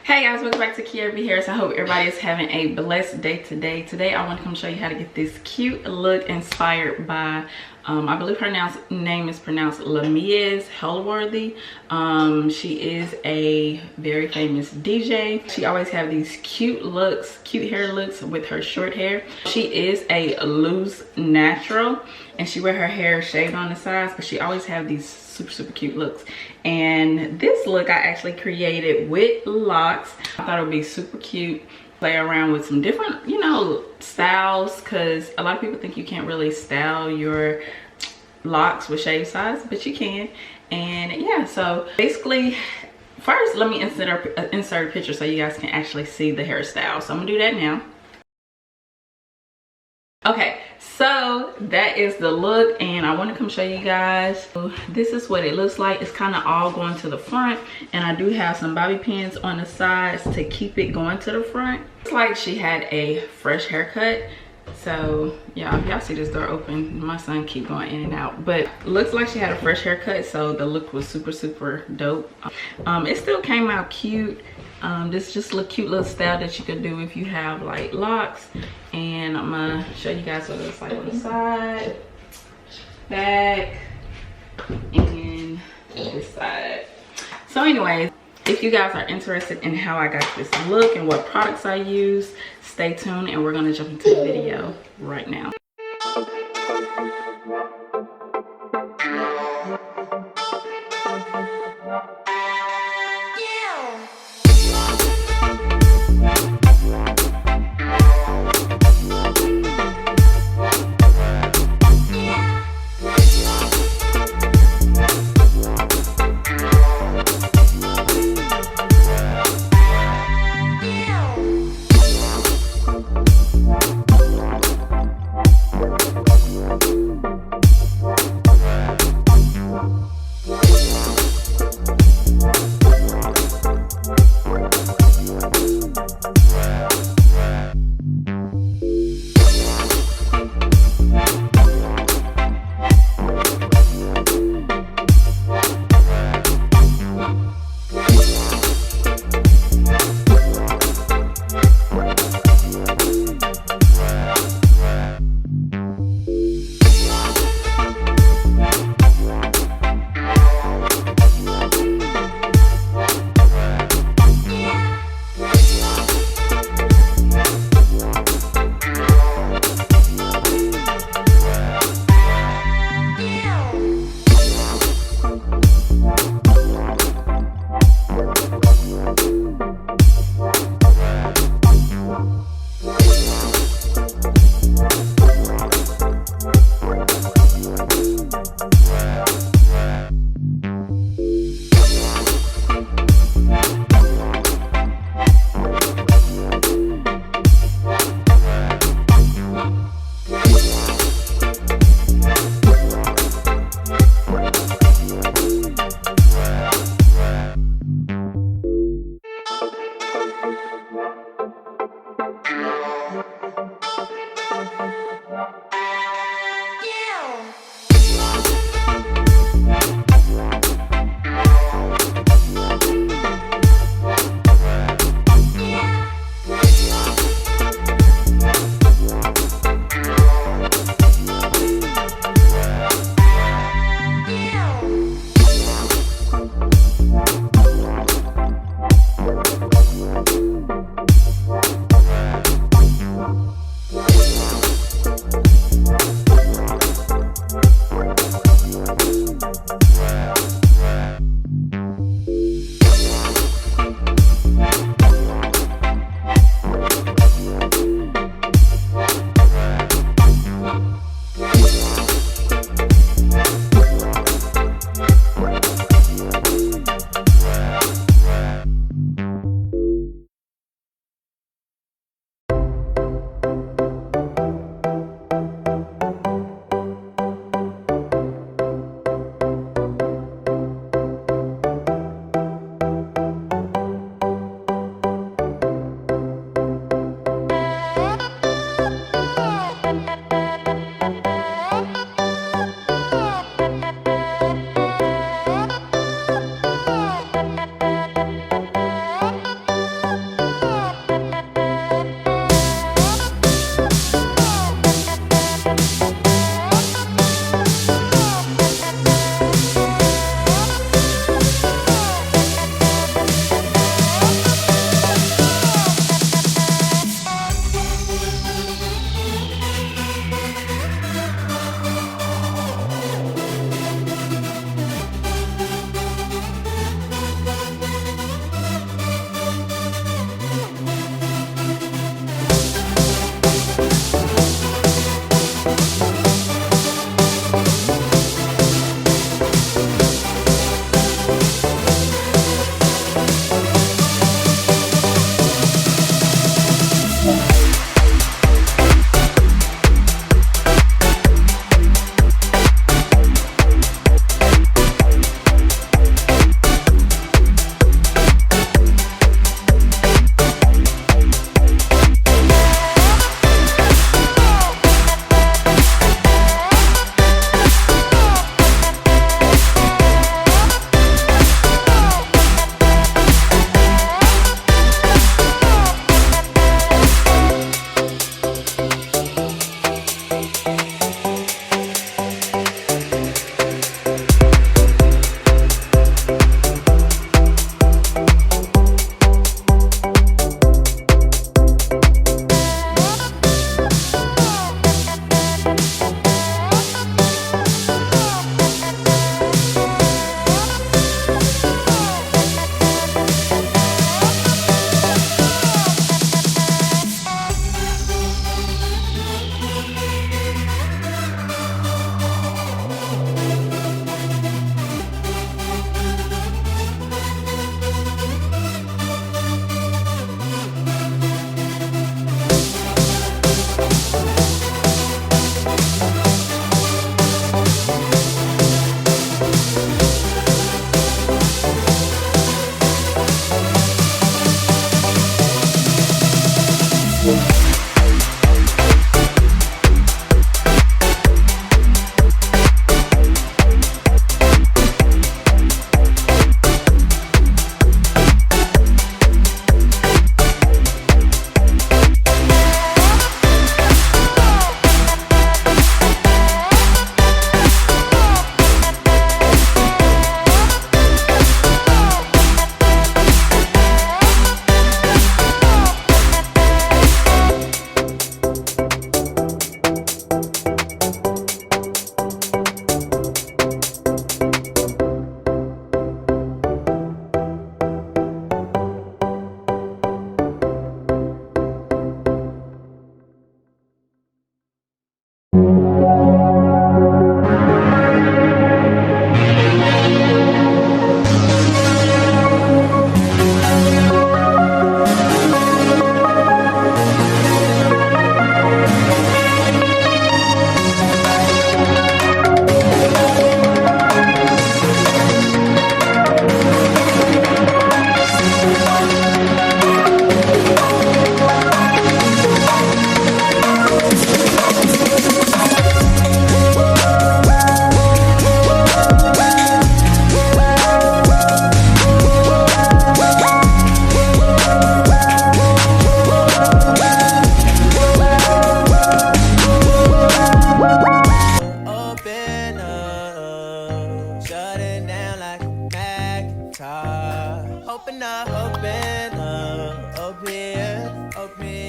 Hey guys, welcome back to Herbie Harris. I hope everybody is having a blessed day today. Today I want to come show you how to get this cute look inspired by I believe her name is pronounced Lamiez Holworthy. She is a very famous DJ. She always have these cute hair looks with her short hair. She is a loose natural and she wear her hair shaved on the sides, but she always have these super cute looks. And this look I actually created with Locs. I thought it would be super cute. Play around with some different, styles, because a lot of people think you can't really style your locks with shaved sides, but you can. And yeah, so basically first let me insert a picture so you guys can actually see the hairstyle. So I'm gonna do that now. Okay, so that is the look and I want to come show you guys. So this is what it looks like. It's kind of all going to the front and I do have some bobby pins on the sides to keep it going to the front. It's like she had a fresh haircut. So yeah, y'all see this door open, my son keep going in and out, but looks like she had a fresh haircut, so the look was super dope. It still came out cute. This just a cute little style that you could do if you have like locks. And I'm gonna show you guys what it looks like on the side, back, and this side. So anyways, if you guys are interested in how I got this look and what products I use, stay tuned and we're gonna jump into the video right now. about me.